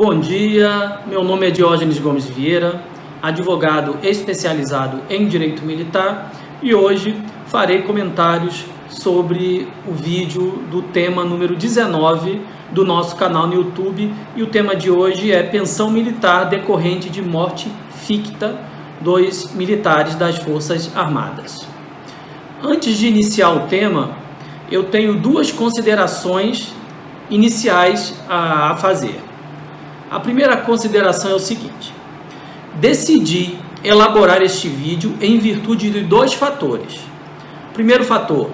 bom dia, meu nome é Diógenes Gomes Vieira, advogado especializado em Direito Militar, e hoje farei comentários sobre o vídeo do tema número 19 do nosso canal no YouTube, e o tema de hoje é pensão militar decorrente de morte ficta dos militares das Forças Armadas. Antes de iniciar o tema, eu tenho duas considerações iniciais a fazer. A primeira consideração é o seguinte: decidi elaborar este vídeo em virtude de dois fatores. Primeiro fator,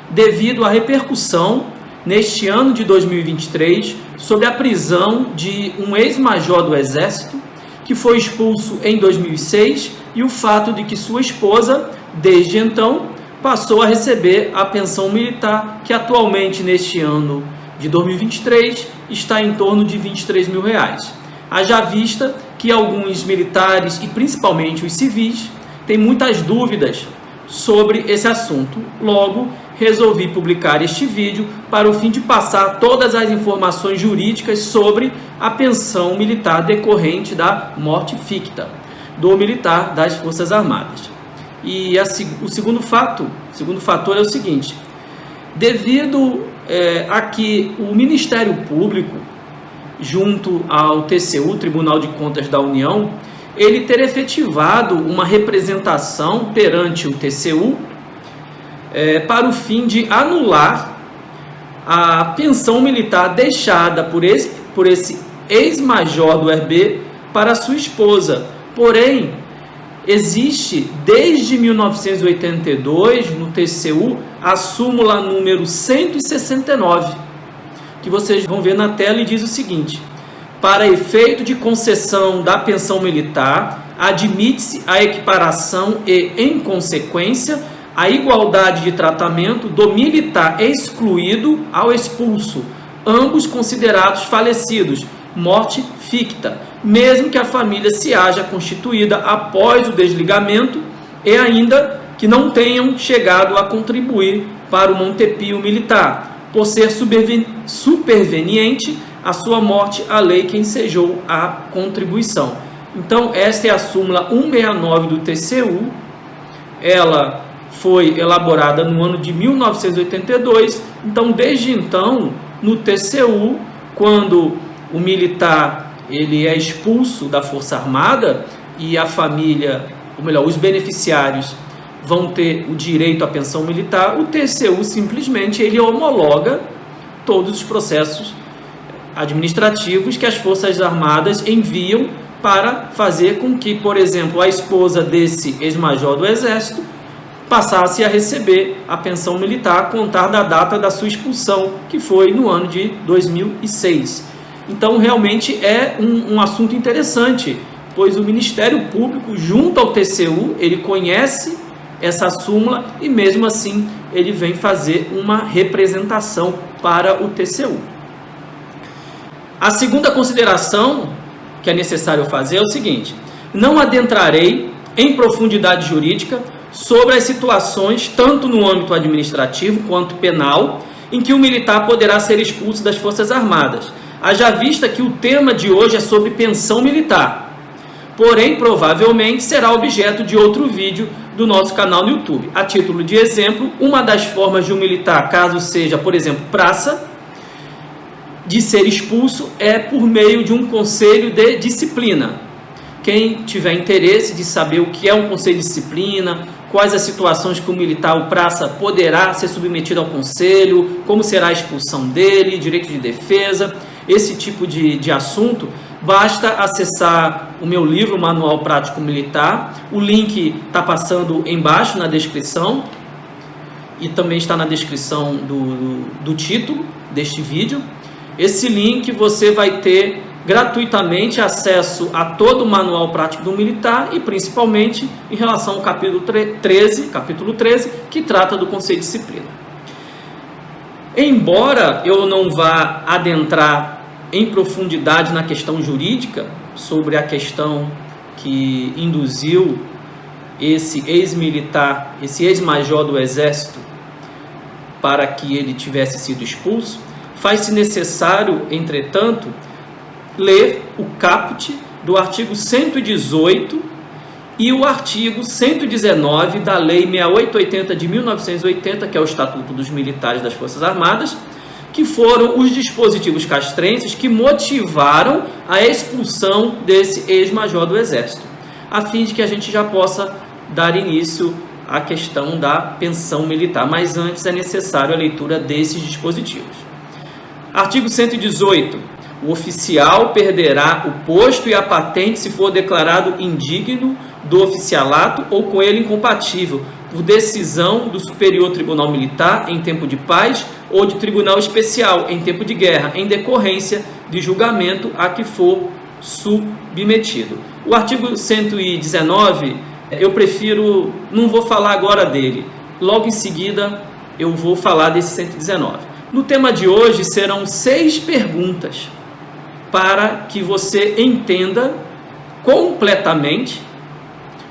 devido à repercussão neste ano de 2023 sobre a prisão de um ex-major do Exército que foi expulso em 2006 e o fato de que sua esposa, desde então, passou a receber a pensão militar, que atualmente neste ano de 2023 está em torno de R$23 mil. Haja vista que alguns militares e principalmente os civis têm muitas dúvidas sobre esse assunto. Logo, resolvi publicar este vídeo para o fim de passar todas as informações jurídicas sobre a pensão militar decorrente da morte ficta do militar das Forças Armadas. E o segundo fator é o seguinte: devido a que o Ministério Público, junto ao TCU, Tribunal de Contas da União, ele ter efetivado uma representação perante o TCU para o fim de anular a pensão militar deixada por esse ex-major do RB para sua esposa. Porém, existe desde 1982 no TCU a súmula número 169, que vocês vão ver na tela, e diz o seguinte: para efeito de concessão da pensão militar, admite-se a equiparação e, em consequência, a igualdade de tratamento do militar excluído ao expulso, ambos considerados falecidos, morte ficta, mesmo que a família se haja constituída após o desligamento e ainda que não tenham chegado a contribuir para o Montepio militar, por ser superveniente a sua morte a lei que ensejou a contribuição. Então, esta é a súmula 169 do TCU. Ela foi elaborada no ano de 1982. Então, desde então, no TCU, quando o militar ele é expulso da Força Armada e a família, ou melhor, os beneficiários vão ter o direito à pensão militar, o TCU simplesmente ele homologa todos os processos administrativos que as Forças Armadas enviam para fazer com que, por exemplo, a esposa desse ex-major do Exército passasse a receber a pensão militar a contar da data da sua expulsão, que foi no ano de 2006. Então, realmente é um assunto interessante, pois o Ministério Público, junto ao TCU, ele conhece essa súmula e, mesmo assim, ele vem fazer uma representação para o TCU. A segunda consideração que é necessário fazer é o seguinte: não adentrarei em profundidade jurídica sobre as situações, tanto no âmbito administrativo quanto penal, em que o militar poderá ser expulso das Forças Armadas. Haja vista que o tema de hoje é sobre pensão militar, porém, provavelmente será objeto de outro vídeo do nosso canal no YouTube. A título de exemplo, uma das formas de um militar, caso seja, por exemplo, praça, de ser expulso é por meio de um conselho de disciplina. Quem tiver interesse de saber o que é um conselho de disciplina, quais as situações que o militar, o praça, poderá ser submetido ao conselho, como será a expulsão dele, direito de defesa, esse tipo de assunto, basta acessar o meu livro, Manual Prático Militar. O link está passando embaixo na descrição e também está na descrição do título deste vídeo. Esse link você vai ter gratuitamente acesso a todo o Manual Prático do Militar e principalmente em relação ao capítulo 13, que trata do Conselho de Disciplina. Embora eu não vá adentrar em profundidade na questão jurídica, sobre a questão que induziu esse ex-militar, esse ex-major do Exército, para que ele tivesse sido expulso, faz-se necessário, entretanto, ler o caput do artigo 118 e o artigo 119 da Lei 6880 de 1980, que é o Estatuto dos Militares das Forças Armadas, que foram os dispositivos castrenses que motivaram a expulsão desse ex-major do Exército, a fim de que a gente já possa dar início à questão da pensão militar. Mas antes é necessário a leitura desses dispositivos. Artigo 118. O oficial perderá o posto e a patente se for declarado indigno do oficialato ou com ele incompatível, por decisão do Superior Tribunal Militar em tempo de paz ou de Tribunal Especial em tempo de guerra, em decorrência de julgamento a que for submetido. O artigo 119, não vou falar agora dele, logo em seguida eu vou falar desse 119. No tema de hoje serão 6 perguntas para que você entenda completamente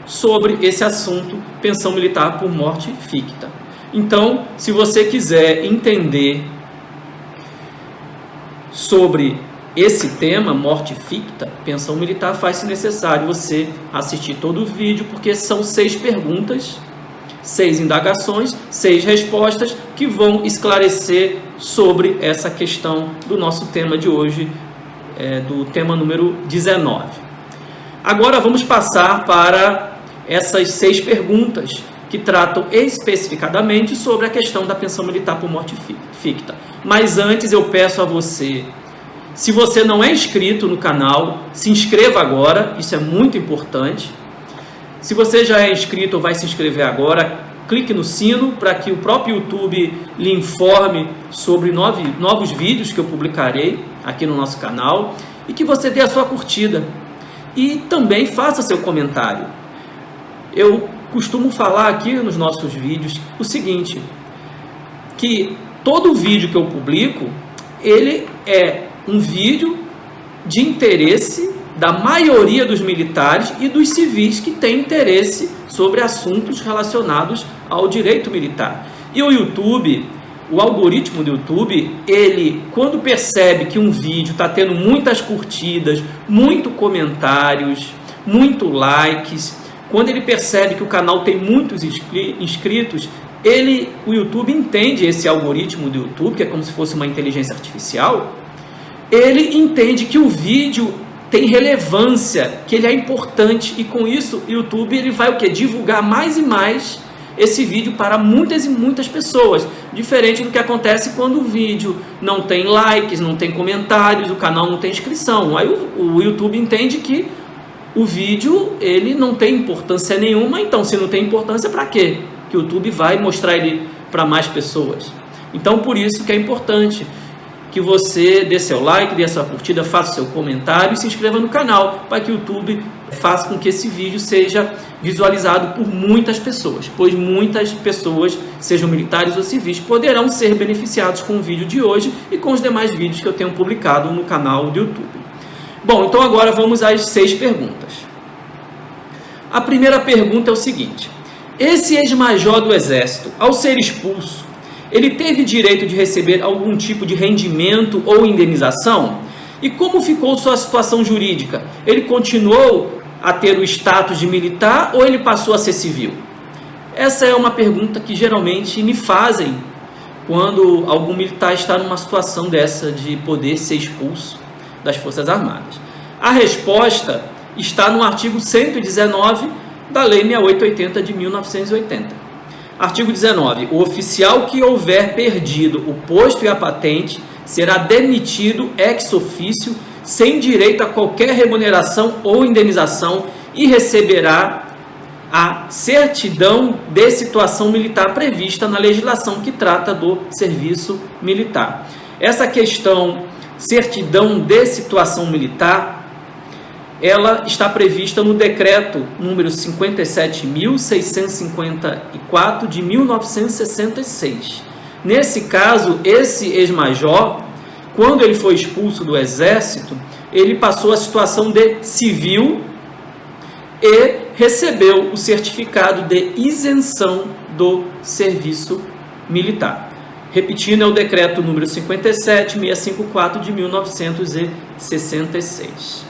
sobre esse assunto, pensão militar por morte ficta. Então, se você quiser entender sobre esse tema, morte ficta, pensão militar, faz-se necessário você assistir todo o vídeo, porque são 6 perguntas, 6 indagações, 6 respostas que vão esclarecer sobre essa questão do nosso tema de hoje, do tema número 19. Agora vamos passar para essas 6 perguntas que tratam especificadamente sobre a questão da pensão militar por morte ficta. Mas antes eu peço a você, se você não é inscrito no canal, se inscreva agora, isso é muito importante. Se você já é inscrito ou vai se inscrever agora, clique no sino para que o próprio YouTube lhe informe sobre novos vídeos que eu publicarei aqui no nosso canal e que você dê a sua curtida e também faça seu comentário. Eu costumo falar aqui nos nossos vídeos o seguinte, que todo vídeo que eu publico, ele é um vídeo de interesse da maioria dos militares e dos civis que têm interesse sobre assuntos relacionados ao direito militar. E o YouTube, o algoritmo do YouTube, ele, quando percebe que um vídeo está tendo muitas curtidas, muitos comentários, muitos likes, quando ele percebe que o canal tem muitos inscritos, o YouTube entende esse algoritmo do YouTube, que é como se fosse uma inteligência artificial, ele entende que o vídeo tem relevância, que ele é importante, e com isso o YouTube ele vai divulgar mais e mais esse vídeo para muitas e muitas pessoas, diferente do que acontece quando o vídeo não tem likes, não tem comentários, o canal não tem inscrição. Aí o YouTube entende que o vídeo ele não tem importância nenhuma, então se não tem importância, para quê? Que o YouTube vai mostrar ele para mais pessoas. Então por isso que é importante que você dê seu like, dê sua curtida, faça seu comentário e se inscreva no canal, para que o YouTube faça com que esse vídeo seja visualizado por muitas pessoas, pois muitas pessoas, sejam militares ou civis, poderão ser beneficiados com o vídeo de hoje e com os demais vídeos que eu tenho publicado no canal do YouTube. Bom, então agora vamos às 6 perguntas. A primeira pergunta é o seguinte: esse ex-major do Exército, ao ser expulso, ele teve direito de receber algum tipo de rendimento ou indenização? E como ficou sua situação jurídica? Ele continuou a ter o status de militar ou ele passou a ser civil? Essa é uma pergunta que geralmente me fazem quando algum militar está numa situação dessa de poder ser expulso das Forças Armadas. A resposta está no artigo 119 da Lei 6880 de 1980. Artigo 19. O oficial que houver perdido o posto e a patente será demitido ex officio, sem direito a qualquer remuneração ou indenização, e receberá a certidão de situação militar prevista na legislação que trata do serviço militar. Essa questão, certidão de situação militar, ela está prevista no decreto número 57.654 de 1966. Nesse caso, esse ex-major, quando ele foi expulso do Exército, ele passou a situação de civil e recebeu o certificado de isenção do serviço militar. Repetindo, é o decreto número 57.654 de 1966.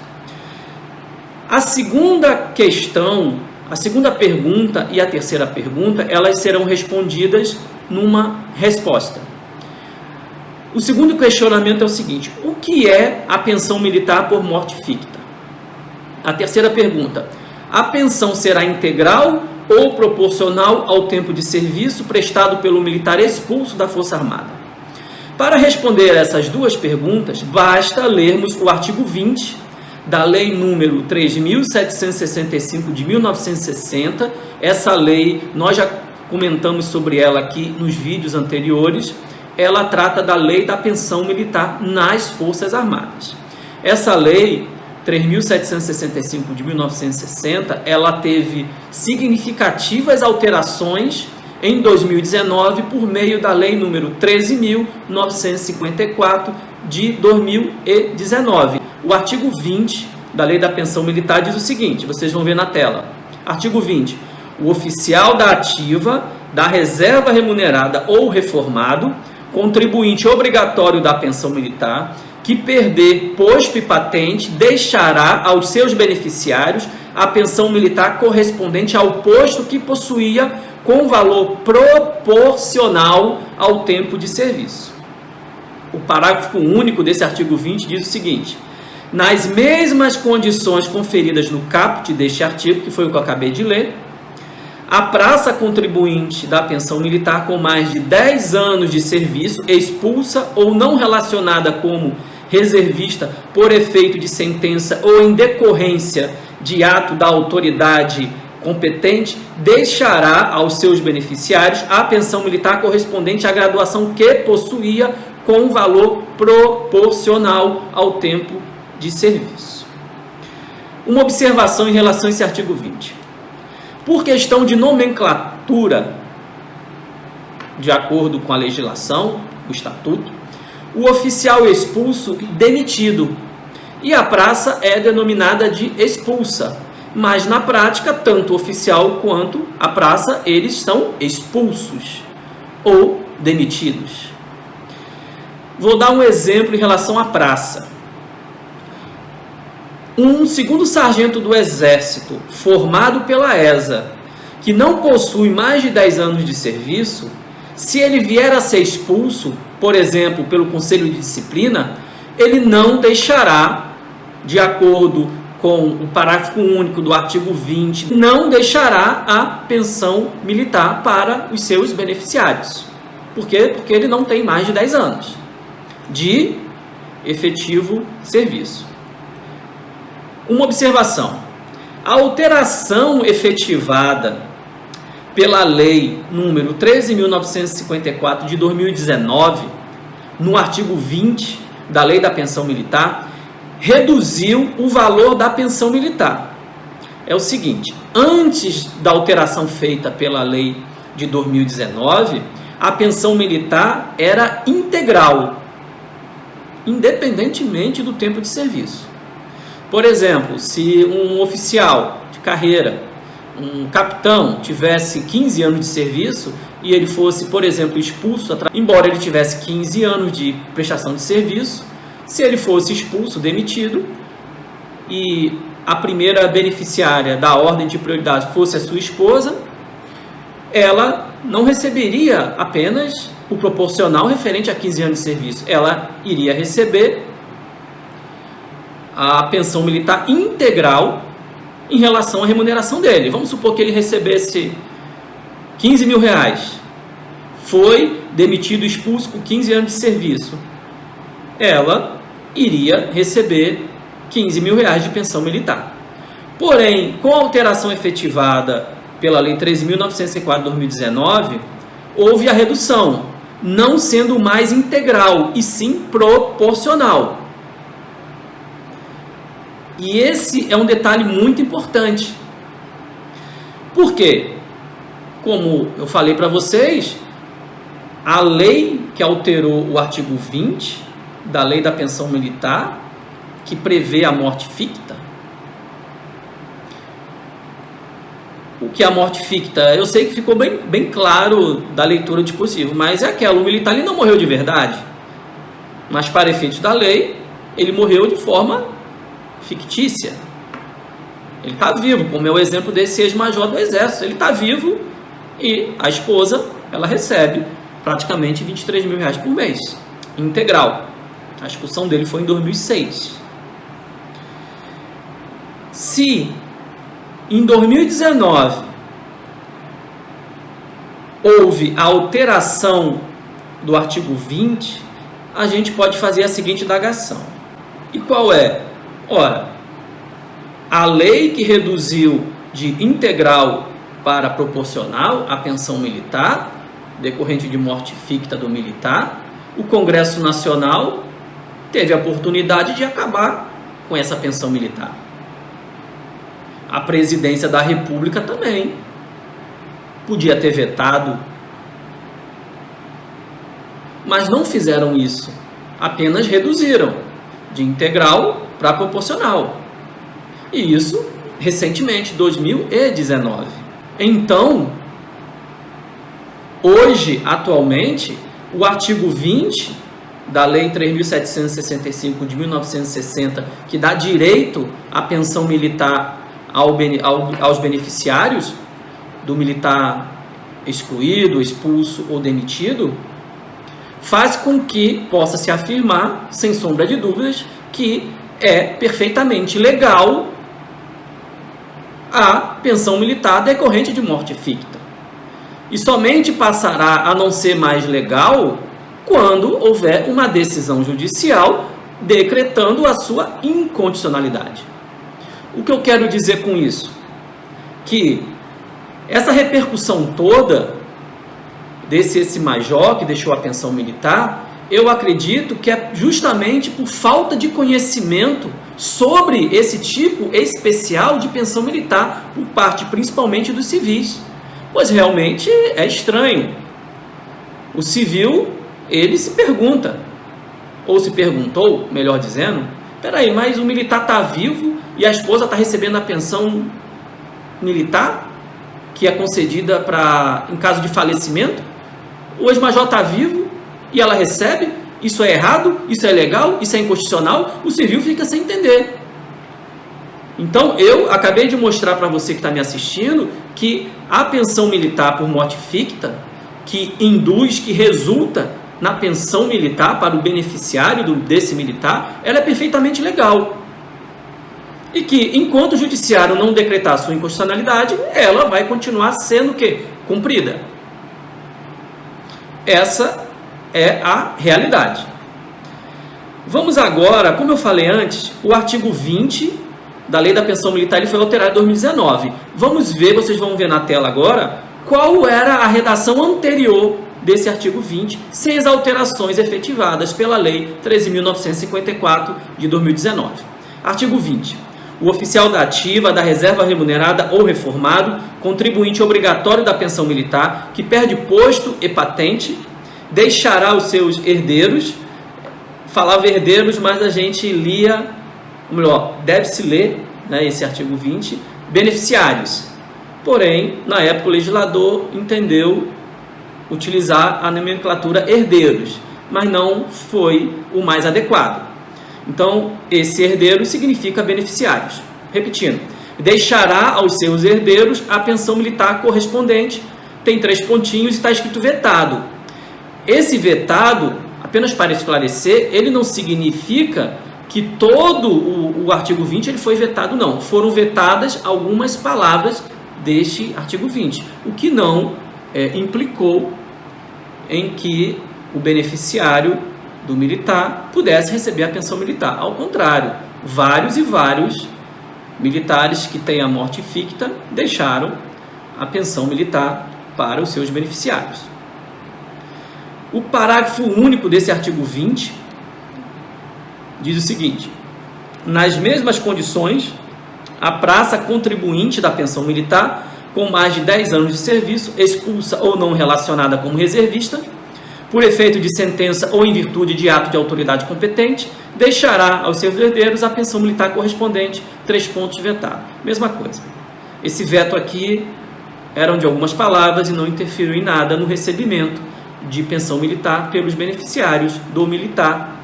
A segunda questão, a segunda pergunta e a terceira pergunta, elas serão respondidas numa resposta. O segundo questionamento é o seguinte: o que é a pensão militar por morte ficta? A terceira pergunta: a pensão será integral ou proporcional ao tempo de serviço prestado pelo militar expulso da Força Armada? Para responder essas duas perguntas, basta lermos o artigo 20 da Lei número 3.765 de 1960. Essa lei, nós já comentamos sobre ela aqui nos vídeos anteriores. Ela trata da Lei da Pensão Militar nas Forças Armadas. Essa lei 3.765 de 1960, ela teve significativas alterações em 2019 por meio da Lei número 13.954 de 2019. O artigo 20 da Lei da Pensão Militar diz o seguinte, vocês vão ver na tela. Artigo 20. O oficial da ativa, da reserva remunerada ou reformado, contribuinte obrigatório da pensão militar, que perder posto e patente, deixará aos seus beneficiários a pensão militar correspondente ao posto que possuía com valor proporcional ao tempo de serviço. O parágrafo único desse artigo 20 diz o seguinte: nas mesmas condições conferidas no caput deste artigo, que foi o que eu acabei de ler, a praça contribuinte da pensão militar com mais de 10 anos de serviço, expulsa ou não relacionada como reservista por efeito de sentença ou em decorrência de ato da autoridade competente, deixará aos seus beneficiários a pensão militar correspondente à graduação que possuía com valor proporcional ao tempo de serviço. Uma observação em relação a esse artigo 20. Por questão de nomenclatura, de acordo com a legislação, o estatuto, o oficial expulso demitido e a praça é denominada de expulsa, mas na prática tanto o oficial quanto a praça eles são expulsos ou demitidos. Vou dar um exemplo em relação à praça. Um segundo sargento do Exército, formado pela ESA, que não possui mais de 10 anos de serviço, se ele vier a ser expulso, por exemplo, pelo Conselho de Disciplina, ele não deixará, de acordo com o parágrafo único do artigo 20, não deixará a pensão militar para os seus beneficiários. Por quê? Porque ele não tem mais de 10 anos de efetivo serviço. Uma observação: a alteração efetivada pela Lei número 13.954 de 2019, no artigo 20 da Lei da Pensão Militar, reduziu o valor da pensão militar. É o seguinte: antes da alteração feita pela Lei de 2019, a pensão militar era integral, independentemente do tempo de serviço. Por exemplo, se um oficial de carreira, um capitão, tivesse 15 anos de serviço e ele fosse, por exemplo, expulso, embora ele tivesse 15 anos de prestação de serviço, se ele fosse expulso, demitido, e a primeira beneficiária da ordem de prioridade fosse a sua esposa, ela não receberia apenas o proporcional referente a 15 anos de serviço, ela iria receber a pensão militar integral em relação à remuneração dele. Vamos supor que ele recebesse 15 mil reais, foi demitido, expulso com 15 anos de serviço, ela iria receber 15 mil reais de pensão militar. Porém, com a alteração efetivada pela Lei 13.904 de 2019, houve a redução, não sendo mais integral, e sim proporcional. E esse é um detalhe muito importante. Por quê? Como eu falei para vocês, a lei que alterou o artigo 20 da Lei da Pensão Militar, que prevê a morte ficta, o que é a morte ficta? Eu sei que ficou bem claro da leitura do dispositivo, mas é aquela, o militar ele não morreu de verdade, mas para efeitos da lei, ele morreu de forma fictícia. Ele está vivo, como é o exemplo desse ex-major do Exército. Ele está vivo e a esposa, ela recebe praticamente R$23 mil por mês, integral. A expulsão dele foi em 2006. Se em 2019 houve a alteração do artigo 20, a gente pode fazer a seguinte indagação. E qual é? Ora, a lei que reduziu de integral para proporcional a pensão militar, decorrente de morte ficta do militar, o Congresso Nacional teve a oportunidade de acabar com essa pensão militar. A Presidência da República também podia ter vetado, mas não fizeram isso, apenas reduziram de integral para proporcional. E isso recentemente, 2019. Então, hoje, atualmente, o artigo 20 da Lei 3.765 de 1960, que dá direito à pensão militar aos beneficiários do militar excluído, expulso ou demitido, faz com que possa se afirmar, sem sombra de dúvidas, que é perfeitamente legal a pensão militar decorrente de morte ficta. E somente passará a não ser mais legal quando houver uma decisão judicial decretando a sua incondicionalidade. O que eu quero dizer com isso? Que essa repercussão toda desse major que deixou a pensão militar, eu acredito que é justamente por falta de conhecimento sobre esse tipo especial de pensão militar por parte principalmente dos civis. Pois realmente é estranho. O civil, ele se pergunta, ou se perguntou, melhor dizendo, peraí, mas o militar está vivo e a esposa está recebendo a pensão militar, que é concedida em caso de falecimento? O ex-major está vivo e ela recebe? Isso é errado? Isso é legal? Isso é inconstitucional? O civil fica sem entender. Então, eu acabei de mostrar para você que está me assistindo que a pensão militar por morte ficta, que induz, que resulta na pensão militar para o beneficiário desse militar, ela é perfeitamente legal. E que, enquanto o judiciário não decretar sua inconstitucionalidade, ela vai continuar sendo o quê? Cumprida. Essa é a realidade. Vamos agora, como eu falei antes, o artigo 20 da Lei da Pensão Militar ele foi alterado em 2019. Vamos ver, vocês vão ver na tela agora, qual era a redação anterior desse artigo 20, sem as alterações efetivadas pela Lei 13.954 de 2019. Artigo 20. O oficial da ativa, da reserva remunerada ou reformado, contribuinte obrigatório da pensão militar, que perde posto e patente, deixará os seus herdeiros, falava herdeiros, mas a gente lia, ou melhor, deve-se ler, né, esse artigo 20, beneficiários. Porém, na época o legislador entendeu utilizar a nomenclatura herdeiros, mas não foi o mais adequado. Então, esse herdeiro significa beneficiários. Repetindo, deixará aos seus herdeiros a pensão militar correspondente, tem 3 pontinhos e está escrito vetado. Esse vetado, apenas para esclarecer, ele não significa que todo o artigo 20 ele foi vetado, não. Foram vetadas algumas palavras deste artigo 20, o que não implicou em que o beneficiário do militar pudesse receber a pensão militar. Ao contrário, vários e vários militares que têm a morte ficta deixaram a pensão militar para os seus beneficiários. O parágrafo único desse artigo 20 diz o seguinte: nas mesmas condições, a praça contribuinte da pensão militar com mais de 10 anos de serviço, expulsa ou não relacionada como reservista, por efeito de sentença ou em virtude de ato de autoridade competente, deixará aos seus herdeiros a pensão militar correspondente, 3 pontos vetado. Mesma coisa. Esse veto aqui eram de algumas palavras e não interferiu em nada no recebimento de pensão militar pelos beneficiários do militar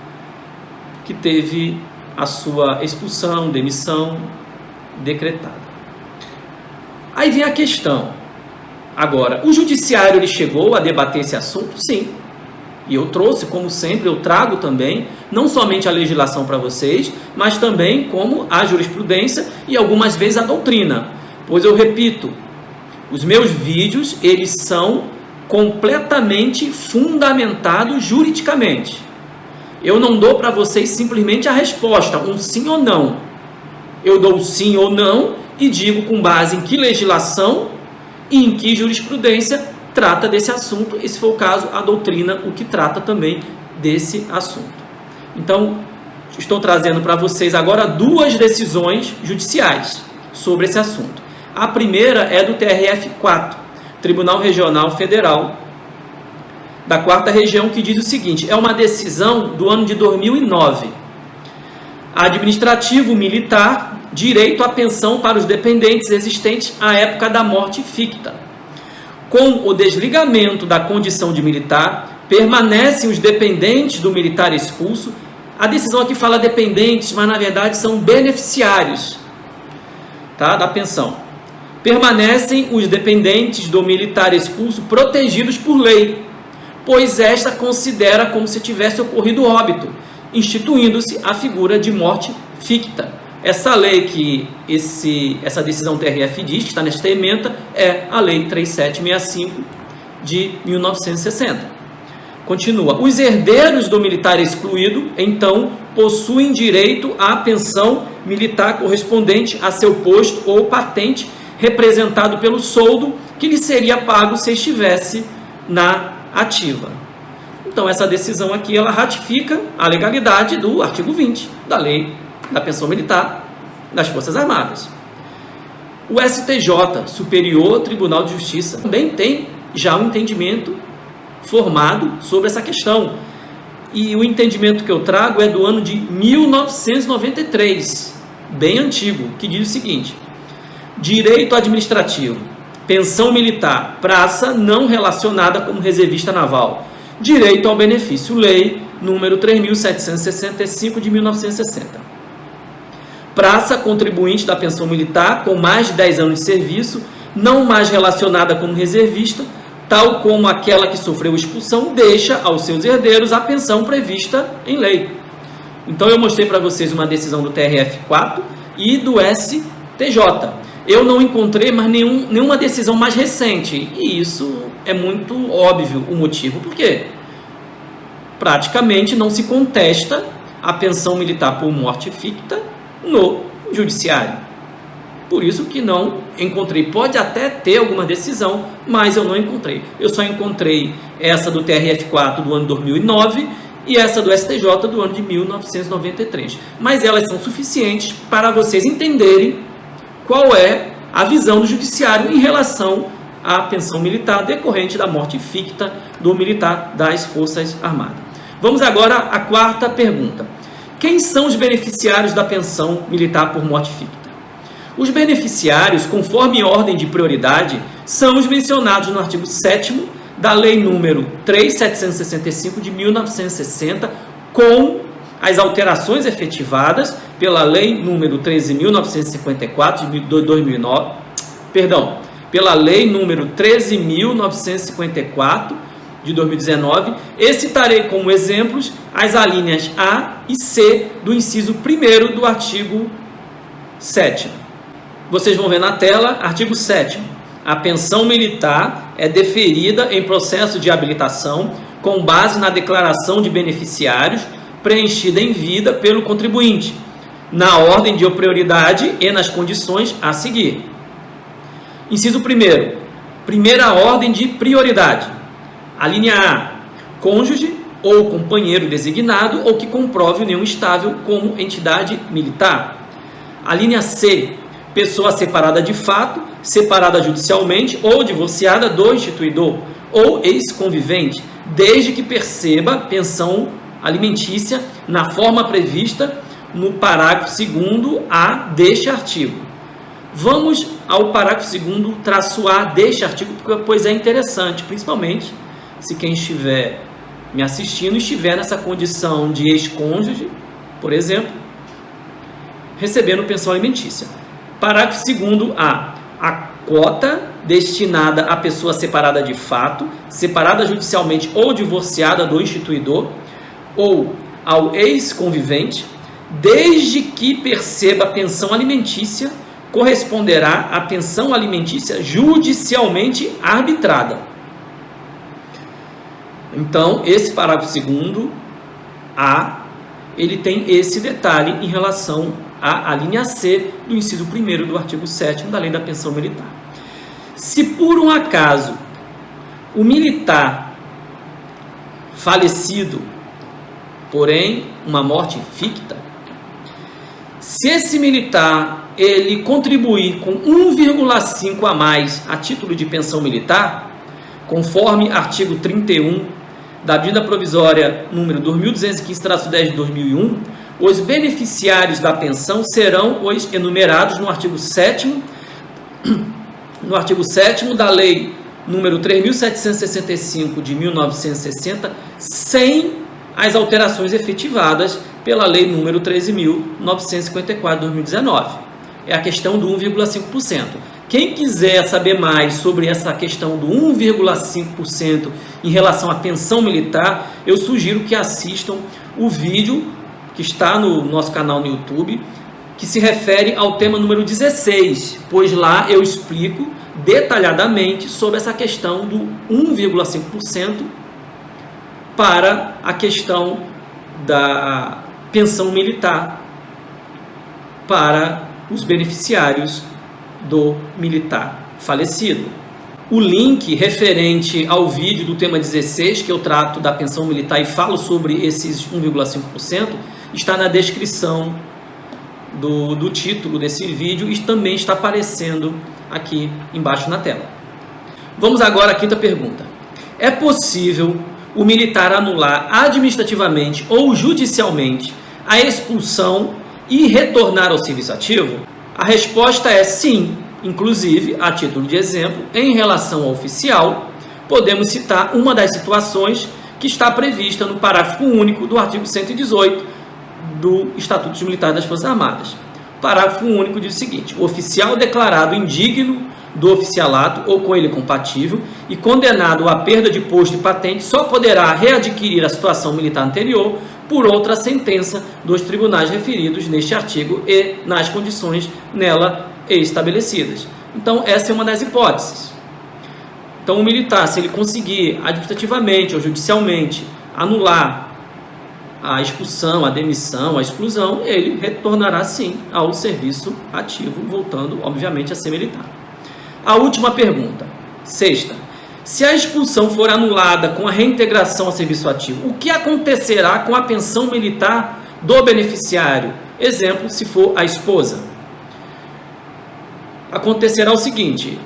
que teve a sua expulsão, demissão decretada. Aí vem a questão. Agora, o judiciário ele chegou a debater esse assunto? Sim. E eu trouxe, como sempre, eu trago também, não somente a legislação para vocês, mas também como a jurisprudência e algumas vezes a doutrina. Pois eu repito, os meus vídeos, eles são completamente fundamentados juridicamente. Eu não dou para vocês simplesmente a resposta, um sim ou não. Eu dou sim ou não e digo com base em que legislação e em que jurisprudência trata desse assunto, e se for o caso, a doutrina, o que trata também desse assunto. Então, estou trazendo para vocês agora duas decisões judiciais sobre esse assunto. A primeira é do TRF4, Tribunal Regional Federal, da 4ª Região, que diz o seguinte, é uma decisão do ano de 2009. Administrativo militar, direito à pensão para os dependentes existentes à época da morte ficta. Com o desligamento da condição de militar, permanecem os dependentes do militar expulso. A decisão aqui fala dependentes, mas na verdade são beneficiários, tá, da pensão. Permanecem os dependentes do militar expulso protegidos por lei, pois esta considera como se tivesse ocorrido óbito, instituindo-se a figura de morte ficta. Essa lei que essa decisão TRF diz, que está nesta ementa, é a Lei 3765 de 1960. Continua. Os herdeiros do militar excluído, então, possuem direito à pensão militar correspondente a seu posto ou patente, representado pelo soldo que lhe seria pago se estivesse na ativa. Então, essa decisão aqui, ela ratifica a legalidade do artigo 20 da Lei da Pensão Militar das Forças Armadas. O STJ, Superior Tribunal de Justiça, também tem já um entendimento formado sobre essa questão. E o entendimento que eu trago é do ano de 1993, bem antigo, que diz o seguinte: direito administrativo, pensão militar, praça não relacionada como reservista naval, direito ao benefício, lei número 3.765 de 1960. Praça contribuinte da pensão militar com mais de 10 anos de serviço, não mais relacionada como reservista, tal como aquela que sofreu expulsão, deixa aos seus herdeiros a pensão prevista em lei. Então eu mostrei para vocês uma decisão do TRF4 e do STJ. Eu não encontrei mais nenhuma decisão mais recente, e isso é muito óbvio o motivo. Por quê? Praticamente não se contesta a pensão militar por morte ficta no judiciário. Por isso que não encontrei. Pode até ter alguma decisão, mas eu não encontrei. Eu só encontrei essa do TRF4 do ano 2009 e essa do STJ do ano de 1993. Mas elas são suficientes para vocês entenderem qual é a visão do judiciário em relação à pensão militar decorrente da morte ficta do militar das Forças Armadas. Vamos agora à quarta pergunta. Quem são os beneficiários da pensão militar por morte ficta? Os beneficiários, conforme ordem de prioridade, são os mencionados no artigo 7º da Lei número 3.765 de 1960, com as alterações efetivadas pela Lei número 13.954 de 2009, pela Lei número 13.954 de 2019, e citarei como exemplos as alíneas A e C do inciso 1º do artigo 7º. Vocês vão ver na tela, artigo 7º. A pensão militar é deferida em processo de habilitação com base na declaração de beneficiários preenchida em vida pelo contribuinte, na ordem de prioridade e nas condições a seguir. Inciso 1º. Primeira ordem de prioridade. A linha A, cônjuge ou companheiro designado ou que comprove união estável como entidade militar. A linha C, pessoa separada de fato, separada judicialmente ou divorciada do instituidor ou ex-convivente, desde que perceba pensão alimentícia na forma prevista no parágrafo 2º A deste artigo. Vamos ao parágrafo 2º, traço A deste artigo, pois é interessante, principalmente se quem estiver me assistindo estiver nessa condição de ex-cônjuge, por exemplo, recebendo pensão alimentícia. Parágrafo 2º A. A cota destinada à pessoa separada de fato, separada judicialmente ou divorciada do instituidor, ou ao ex-convivente, desde que perceba a pensão alimentícia, corresponderá à pensão alimentícia judicialmente arbitrada. Então, esse parágrafo 2º A, ele tem esse detalhe em relação à linha C do inciso 1º do artigo 7º da Lei da Pensão Militar. Se por um acaso o militar falecido, porém uma morte ficta, se esse militar ele contribuir com 1,5 a mais a título de pensão militar, conforme artigo 31 da medida provisória número 2215-10 de 2001, os beneficiários da pensão serão os enumerados no artigo 7º da Lei número 3.765 de 1960, sem as alterações efetivadas pela Lei número 13.954 de 2019. É a questão do 1,5%. Quem quiser saber mais sobre essa questão do 1,5% em relação à pensão militar, eu sugiro que assistam o vídeo que está no nosso canal no YouTube, que se refere ao tema número 16, pois lá eu explico detalhadamente sobre essa questão do 1,5% para a questão da pensão militar para os beneficiários do militar falecido. O link referente ao vídeo do tema 16, que eu trato da pensão militar e falo sobre esses 1,5%, está na descrição do título desse vídeo e também está aparecendo aqui embaixo na tela. Vamos agora à quinta pergunta. É possível o militar anular administrativamente ou judicialmente a expulsão e retornar ao serviço ativo? A resposta é sim. Inclusive, a título de exemplo, em relação ao oficial, podemos citar uma das situações que está prevista no parágrafo único do artigo 118 do Estatuto dos Militares das Forças Armadas. O parágrafo único diz o seguinte: o oficial declarado indigno do oficialato ou com ele compatível e condenado à perda de posto e patente só poderá readquirir a situação militar anterior por outra sentença dos tribunais referidos neste artigo e nas condições nela estabelecidas. Então, essa é uma das hipóteses. Então, o militar, se ele conseguir administrativamente ou judicialmente anular a expulsão, a demissão, a exclusão, ele retornará sim ao serviço ativo, voltando, obviamente, a ser militar. A última pergunta, sexta. Se a expulsão for anulada com a reintegração ao serviço ativo, o que acontecerá com a pensão militar do beneficiário? Exemplo, se for a esposa. Acontecerá o seguinte: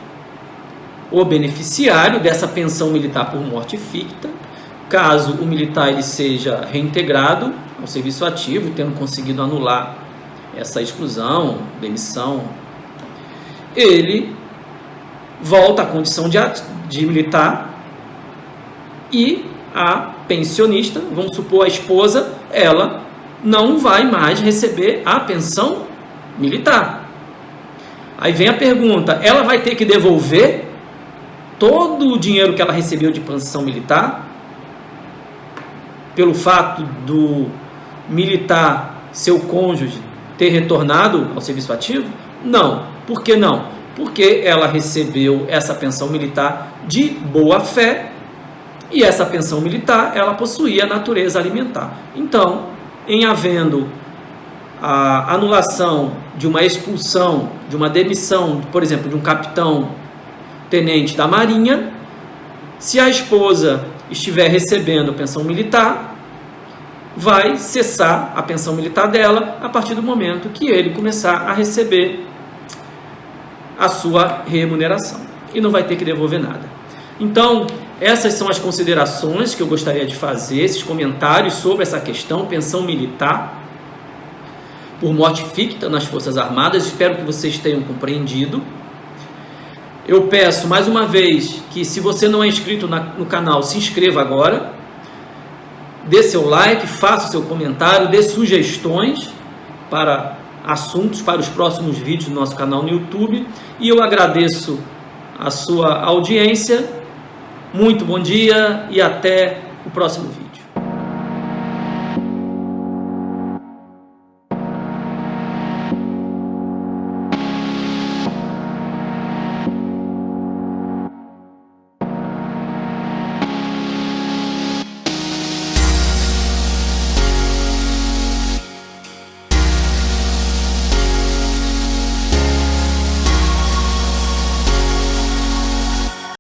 o beneficiário dessa pensão militar por morte ficta, caso o militar ele seja reintegrado ao serviço ativo, tendo conseguido anular essa exclusão, demissão, ele volta à condição de militar e a pensionista, vamos supor a esposa, ela não vai mais receber a pensão militar. Aí vem a pergunta: ela vai ter que devolver todo o dinheiro que ela recebeu de pensão militar pelo fato do militar, seu cônjuge, ter retornado ao serviço ativo? Não. Por que não? Porque ela recebeu essa pensão militar de boa fé e essa pensão militar ela possuía natureza alimentar. Então, em havendo a anulação de uma expulsão, de uma demissão, por exemplo, de um capitão tenente da Marinha, se a esposa estiver recebendo pensão militar, vai cessar a pensão militar dela a partir do momento que ele começar a receber a sua remuneração e não vai ter que devolver nada. Então, essas são as considerações que eu gostaria de fazer, esses comentários sobre essa questão, pensão militar. por morte ficta nas Forças Armadas. Espero que vocês tenham compreendido. Eu peço mais uma vez que, se você não é inscrito no canal, se inscreva agora, dê seu like, faça o seu comentário, dê sugestões para assuntos para os próximos vídeos do nosso canal no YouTube, e eu agradeço a sua audiência. Muito bom dia e até o próximo vídeo.